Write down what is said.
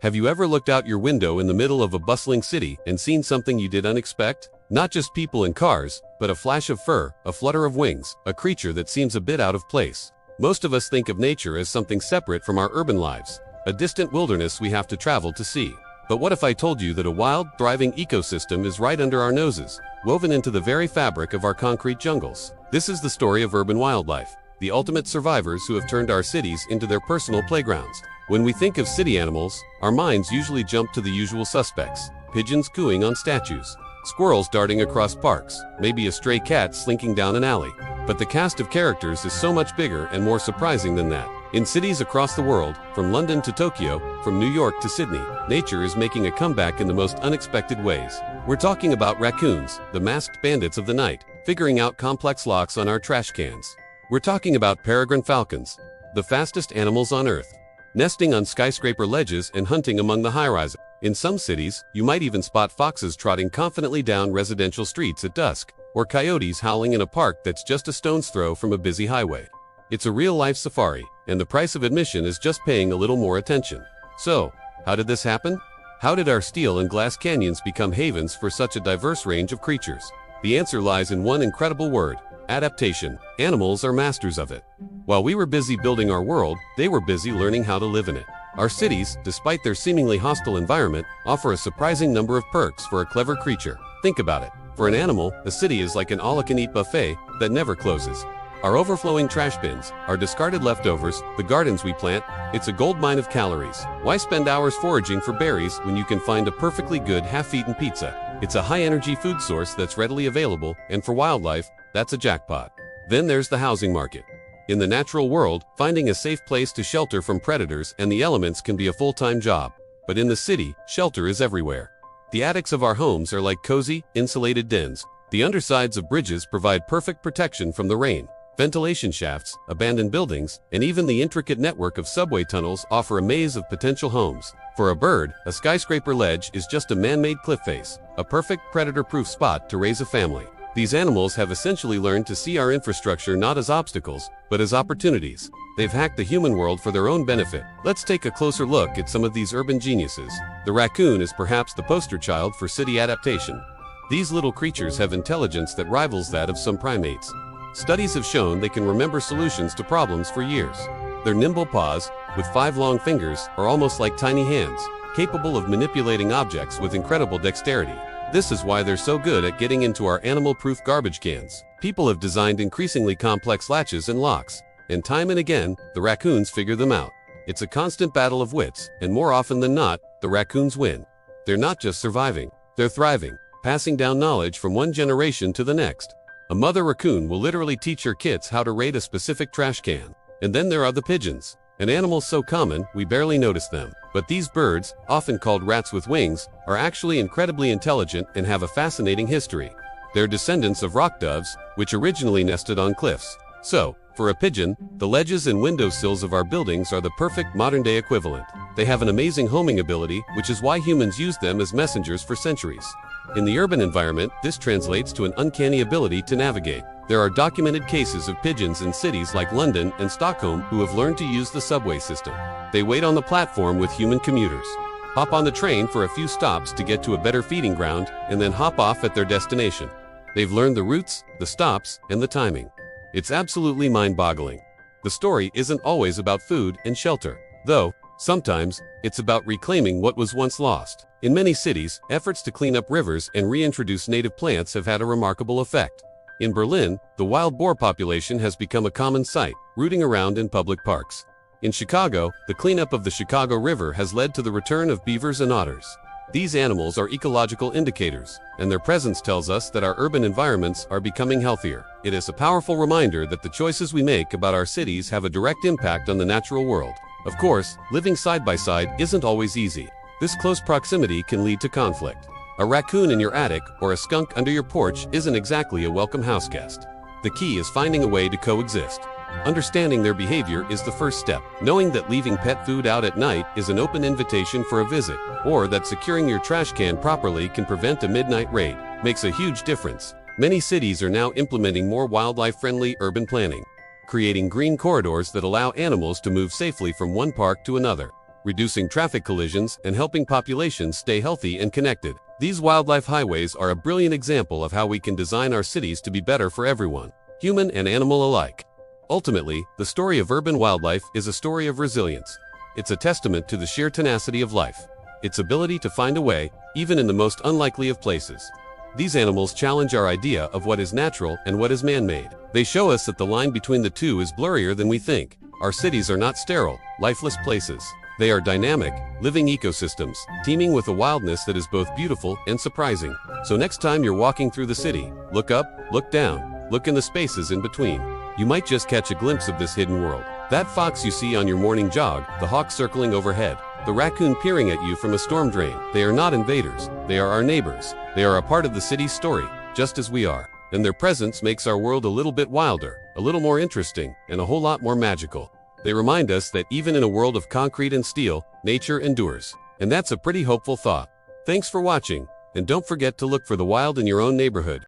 Have you ever looked out your window in the middle of a bustling city and seen something you did unexpect? Not just people and cars, but a flash of fur, a flutter of wings, a creature that seems a bit out of place. Most of us think of nature as something separate from our urban lives, a distant wilderness we have to travel to see. But what if I told you that a wild, thriving ecosystem is right under our noses, woven into the very fabric of our concrete jungles? This is the story of urban wildlife, the ultimate survivors who have turned our cities into their personal playgrounds. When we think of city animals, our minds usually jump to the usual suspects: pigeons cooing on statues, squirrels darting across parks, maybe a stray cat slinking down an alley. But the cast of characters is so much bigger and more surprising than that. In cities across the world, from London to Tokyo, from New York to Sydney, nature is making a comeback in the most unexpected ways. We're talking about raccoons, the masked bandits of the night, figuring out complex locks on our trash cans. We're talking about peregrine falcons, the fastest animals on Earth, nesting on skyscraper ledges and hunting among the high-rises. In some cities, you might even spot foxes trotting confidently down residential streets at dusk, or coyotes howling in a park that's just a stone's throw from a busy highway. It's a real-life safari, and the price of admission is just paying a little more attention. So, how did this happen? How did our steel and glass canyons become havens for such a diverse range of creatures? The answer lies in one incredible word: adaptation. Animals are masters of it. While we were busy building our world, they were busy learning how to live in it. Our cities, despite their seemingly hostile environment, offer a surprising number of perks for a clever creature. Think about it. For an animal, a city is like an all-you-can-eat buffet that never closes. Our overflowing trash bins, our discarded leftovers, the gardens we plant, it's a goldmine of calories. Why spend hours foraging for berries when you can find a perfectly good half-eaten pizza? It's a high-energy food source that's readily available, and for wildlife, that's a jackpot. Then there's the housing market. In the natural world, finding a safe place to shelter from predators and the elements can be a full-time job. But in the city, shelter is everywhere. The attics of our homes are like cozy, insulated dens. The undersides of bridges provide perfect protection from the rain. Ventilation shafts, abandoned buildings, and even the intricate network of subway tunnels offer a maze of potential homes. For a bird, a skyscraper ledge is just a man-made cliff face, a perfect predator-proof spot to raise a family. These animals have essentially learned to see our infrastructure not as obstacles, but as opportunities. They've hacked the human world for their own benefit. Let's take a closer look at some of these urban geniuses. The raccoon is perhaps the poster child for city adaptation. These little creatures have intelligence that rivals that of some primates. Studies have shown they can remember solutions to problems for years. Their nimble paws, with 5 long fingers, are almost like tiny hands, capable of manipulating objects with incredible dexterity. This is why they're so good at getting into our animal-proof garbage cans. People have designed increasingly complex latches and locks, and time and again, the raccoons figure them out. It's a constant battle of wits, and more often than not, the raccoons win. They're not just surviving, they're thriving, passing down knowledge from one generation to the next. A mother raccoon will literally teach her kits how to raid a specific trash can. And then there are the pigeons, an animal so common we barely notice them. But these birds, often called rats with wings, are actually incredibly intelligent and have a fascinating history. They're descendants of rock doves, which originally nested on cliffs. So, for a pigeon, the ledges and windowsills of our buildings are the perfect modern-day equivalent. They have an amazing homing ability, which is why humans used them as messengers for centuries. In the urban environment, this translates to an uncanny ability to navigate. There are documented cases of pigeons in cities like London and Stockholm who have learned to use the subway system. They wait on the platform with human commuters, hop on the train for a few stops to get to a better feeding ground, and then hop off at their destination. They've learned the routes, the stops, and the timing. It's absolutely mind-boggling. The story isn't always about food and shelter, though sometimes it's about reclaiming what was once lost. In many cities, efforts to clean up rivers and reintroduce native plants have had a remarkable effect. In Berlin, the wild boar population has become a common sight, rooting around in public parks. In Chicago, the cleanup of the Chicago River has led to the return of beavers and otters. These animals are ecological indicators, and their presence tells us that our urban environments are becoming healthier. It is a powerful reminder that the choices we make about our cities have a direct impact on the natural world. Of course, living side by side isn't always easy. This close proximity can lead to conflict. A raccoon in your attic or a skunk under your porch isn't exactly a welcome houseguest. The key is finding a way to coexist. Understanding their behavior is the first step. Knowing that leaving pet food out at night is an open invitation for a visit, or that securing your trash can properly can prevent a midnight raid, makes a huge difference. Many cities are now implementing more wildlife-friendly urban planning, creating green corridors that allow animals to move safely from one park to another. reducing traffic collisions and helping populations stay healthy and connected. These wildlife highways are a brilliant example of how we can design our cities to be better for everyone, human and animal alike. Ultimately, the story of urban wildlife is a story of resilience. It's a testament to the sheer tenacity of life, its ability to find a way, even in the most unlikely of places. These animals challenge our idea of what is natural and what is man-made. They show us that the line between the two is blurrier than we think. Our cities are not sterile, lifeless places. They are dynamic, living ecosystems, teeming with a wildness that is both beautiful and surprising. So next time you're walking through the city, look up, look down, look in the spaces in between. You might just catch a glimpse of this hidden world. That fox you see on your morning jog, the hawk circling overhead, the raccoon peering at you from a storm drain. They are not invaders. They are our neighbors. They are a part of the city's story, just as we are. And their presence makes our world a little bit wilder, a little more interesting, and a whole lot more magical. They remind us that even in a world of concrete and steel, nature endures. And that's a pretty hopeful thought. Thanks for watching, and don't forget to look for the wild in your own neighborhood.